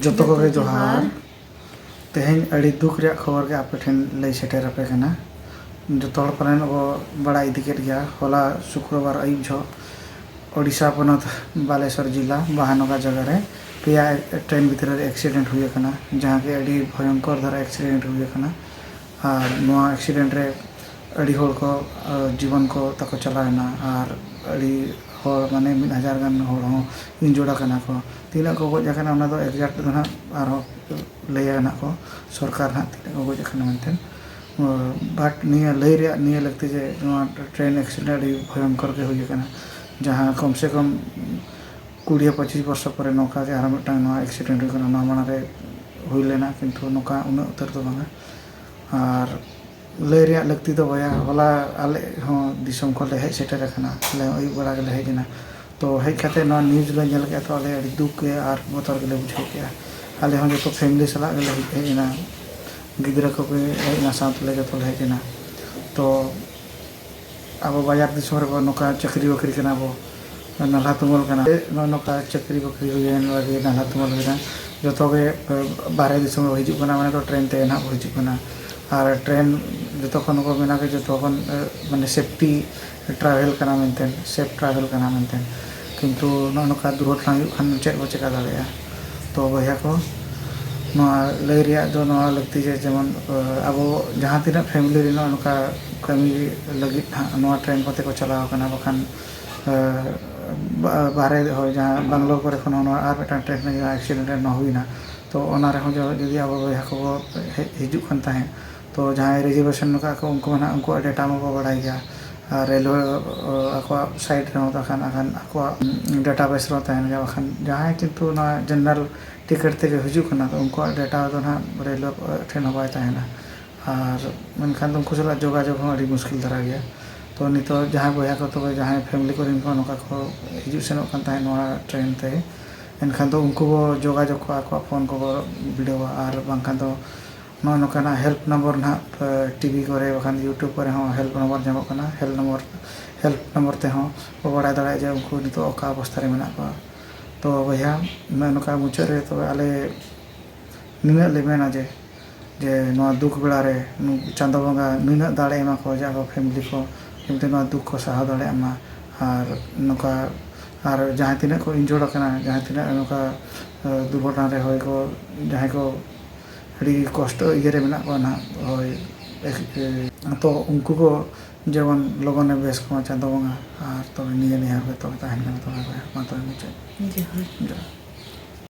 जोतो को के जोहार तेहें अड़ी दुख रे खबर के आपे ठेन लई सेटेर आपे कना जोतो हड़ पालन वो बड़ा इदी केट गया होला शुक्रवार अयुब झो ओडिशा पनत बालेश्वर जिला बहानगा जगह रे पेया ट्रेन भीतर रे एक्सीडेंट हुए कना जहां के अड़ी भयंकर धरा एक्सीडेंट हुए कना और नोआ एक्सीडेंट रे अड़ी होड़ को जीवन को तको चलाना और अड़ी होड़ माने 1000 गान होड़ हो इंजोड़ा कना को तीना को गज कना ओना दो एग्जैक्ट दो ना आर लैया ना को सरकार ना तीना को गज कना मनतेन बट निया लई रे निया लगती जे नोआ ट्रेन एक्सीडेंट अड़ी भयंकर के हुए कना जहां कम से कम 20-25 वर्ष पर नौका के आर मिटांग नोआ एक्सीडेंट हुए कना नोआ माना रे हुई लेना किंतु नौका उन उतर तो बांगा और लय रे लगती तो भैया होला आले हो दिसम को ले हेज सेटर रखना ले ओई बड़ा के ले हेजना तो हेज खाते ना न्यूज़ ले नेल के तो आले अड़ी दुख के आर बोतर के ले बुझो के आले हो जो फैमिली सला ले हेजना गिदरा को के हेजना साथ ले जो ले हेजना तो अब बाजार दिसम रे नोका चक्री बकरी कना बो नाला तुमल कना नोका चक्री बकरी हुए लगे नाला तुमल हुए जो तो के बारे दिसम हिजु कना माने तो ट्रेन ते ना हिजु कना और ट्रेन जो को मेना के जो माने सेफ्टी ट्रैवल करना मेनतेन सेफ ट्रैवल करना मेनतेन किंतु नौका दुर्घटना खान चेक बो चेका दाड़ेया तो भैया को लय रिया जो लगती है जेमन अब जहाँ तीन फैमिली नौका कमी लगी ट्रेन कोते को चलाव कना बखान बाहरे हो जहाँ बेंगलोर को और मिटान ट्रेन में एक्सीडेंट न हुईना तो ओना रे जो जदि अब भैया को हिजु खान ताहें तो जहाँ रिजर्वेशन का उनको मना उनको डेटा में बड़ाई गया रेलवे आको साइड रे होता खान आखान आको डेटा बेस रो तहन गया खान जहाँ किंतु ना जनरल टिकट ते हिजु खाना तो उनको डेटा तो ना रेलवे ट्रेन होबाय तहना और मनखान तो उनको सला जोगाजोग हो अड़ी मुश्किल धरा गया तो नित जहाँ बया को तो जहाँ फैमिली को इनको नोका को हिजु सेनो खान तहन नोआ ट्रेन ते एनखान तो उनको जोगाजोग को आको फोन को वीडियो और बांखान तो नौका हेल्प नंबर ना टीवी करे बखान यूट्यूब पर हेल्प नंबर जामोना हेल्प नंबर ते बड़ा दाड़ा जे उनको नित अका अवस्था रे मेना को तो भैया नौका मुचाद रे तो आले निना ले मेना जे नोआ दुख बेड़ा रे चांदो बंगा निना दाड़े एमा को जा फैमिली को किंतु नोआ दुख को सहा दाड़े एमा और नौका और जहाँ तीन को इंजोर्ड कना जहाँ तीन नौका दुर्घटना रे होय को जहाँ को अड़ी कष्ट इये मेना को ना होय तो उनको को जेमन लगन बेस को चांदो बंगा और तो निये निहार तो ताहेन तो मा तो मुचे